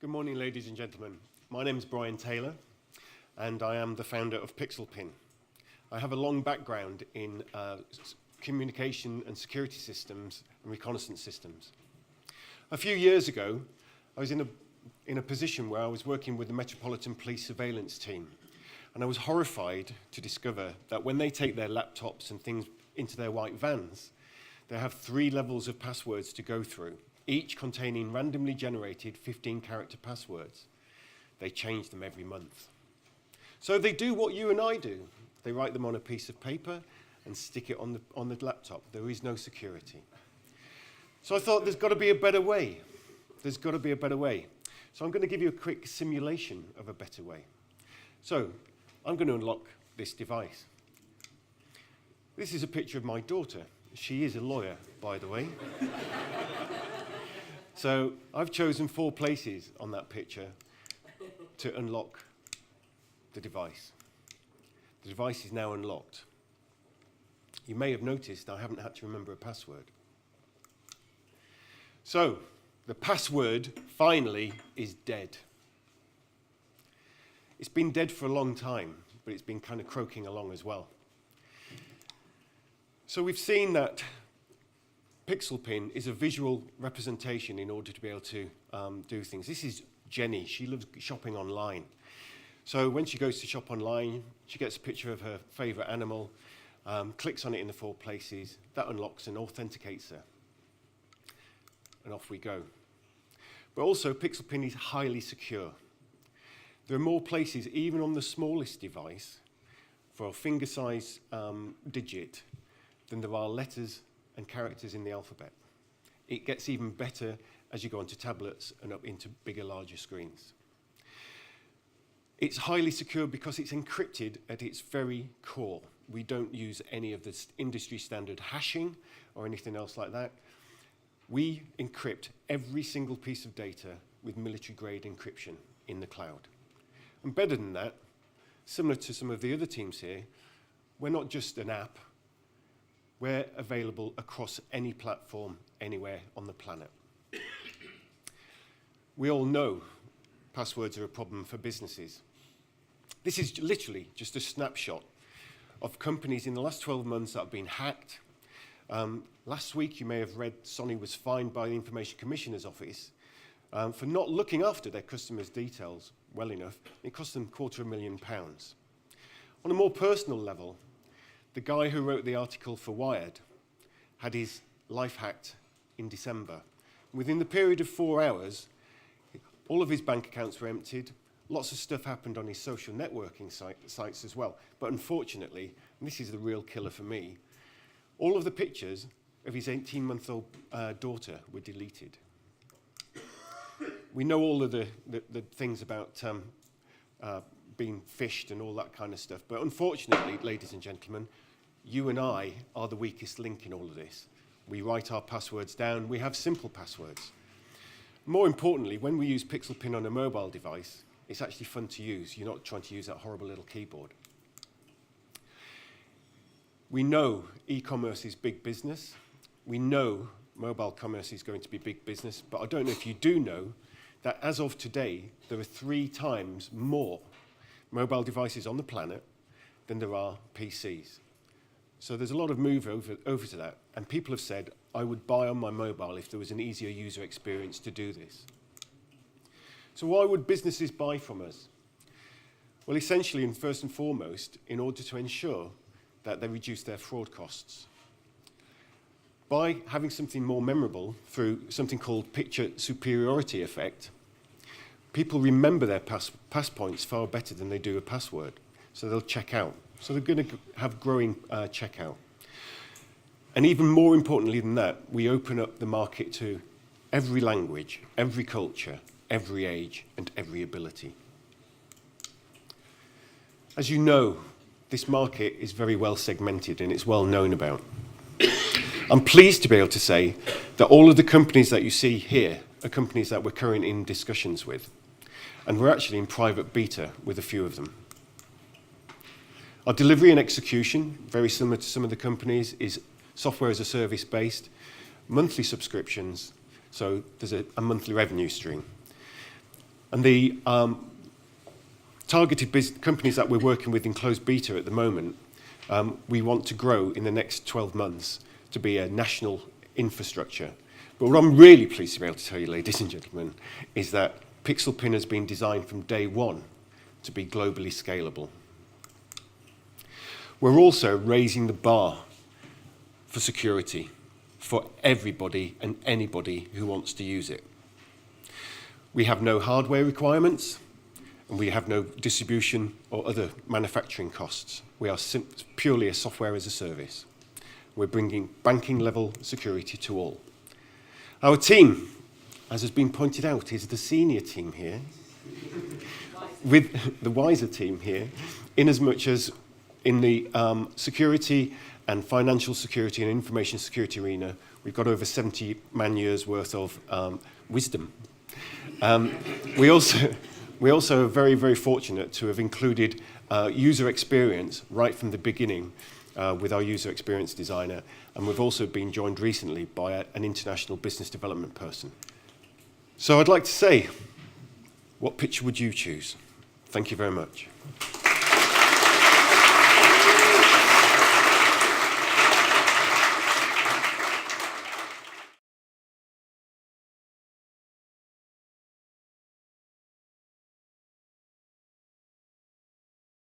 Good morning, ladies and gentlemen. My name is Brian Taylor, and I am the founder of PixelPin. I have a long background in communication and security systems and reconnaissance systems. A few years ago, I was in a position where I was working with the Metropolitan Police Surveillance Team, and I was horrified to discover that when they take their laptops and things into their white vans, they have 3 levels of passwords to go through, each containing randomly generated 15-character passwords. They change them every month. So they do what you and I do. They write them on a piece of paper and stick it on the laptop. There is no security. So I thought there's got to be a better way. There's got to be a better way. So I'm going to give you a quick simulation of a better way. So I'm going to unlock this device. This is a picture of my daughter. She is a lawyer, by the way. So I've chosen 4 places on that picture to unlock the device. The device is now unlocked. You may have noticed I haven't had to remember a password. So the password, finally, is dead. It's been dead for a long time, but it's been kind of croaking along as well. So we've seen that PixelPin is a visual representation in order to be able to do things. This is Jenny. She loves shopping online. So when she goes to shop online, she gets a picture of her favorite animal, clicks on it in the 4 places. That unlocks and authenticates her. And off we go. But also, PixelPin is highly secure. There are more places, even on the smallest device, for a finger-sized digit than there are letters and characters in the alphabet. It gets even better as you go onto tablets and up into bigger, larger screens. It's highly secure because it's encrypted at its very core. We don't use any of the industry standard hashing or anything else like that. We encrypt every single piece of data with military-grade encryption in the cloud. And better than that, similar to some of the other teams here, we're not just an app. We're available across any platform, anywhere on the planet. We all know passwords are a problem for businesses. This is literally just a snapshot of companies in the last 12 months that have been hacked. Last week, you may have read Sony was fined by the Information Commissioner's Office for not looking after their customers' details well enough. It cost them £250,000. On a more personal level, the guy who wrote the article for Wired had his life hacked in December. Within the period of 4 hours, all of his bank accounts were emptied. Lots of stuff happened on his social networking sites as well. But unfortunately, and this is the real killer for me, all of the pictures of his 18-month-old daughter were deleted. We know all of the things about being phished and all that kind of stuff. But unfortunately, ladies and gentlemen, you and I are the weakest link in all of this. We write our passwords down. We have simple passwords. More importantly, when we use PixelPin on a mobile device, it's actually fun to use. You're not trying to use that horrible little keyboard. We know e-commerce is big business. We know mobile commerce is going to be big business. But I don't know if you do know that as of today, there are 3 times more mobile devices on the planet than there are PCs. So there's a lot of move over to that. And people have said, I would buy on my mobile if there was an easier user experience to do this. So why would businesses buy from us? Well, essentially, and first and foremost, in order to ensure that they reduce their fraud costs. By having something more memorable through something called picture superiority effect, people remember their pass points far better than they do a password. So they'll check out. So they're going to have growing checkout. And even more importantly than that, we open up the market to every language, every culture, every age, and every ability. As you know, this market is very well segmented and it's well known about. I'm pleased to be able to say that all of the companies that you see here are companies that we're currently in discussions with. And we're actually in private beta with a few of them. Our delivery and execution, very similar to some of the companies, is software as a service based, monthly subscriptions, so there's a monthly revenue stream. And the targeted companies that we're working with in closed beta at the moment, we want to grow in the next 12 months to be a national infrastructure. But what I'm really pleased to be able to tell you, ladies and gentlemen, is that PixelPin has been designed from day one to be globally scalable. We're also raising the bar for security for everybody and anybody who wants to use it. We have no hardware requirements, and we have no distribution or other manufacturing costs. We are purely a software as a service. We're bringing banking-level security to all. Our team, as has been pointed out, is the senior team here, with the wiser team here, in as much as in the security and financial security and information security arena, we've got over 70 man-years worth of wisdom. We also are very, very fortunate to have included user experience right from the beginning with our user experience designer, and we've also been joined recently by an international business development person. So I'd like to say, what picture would you choose? Thank you very much.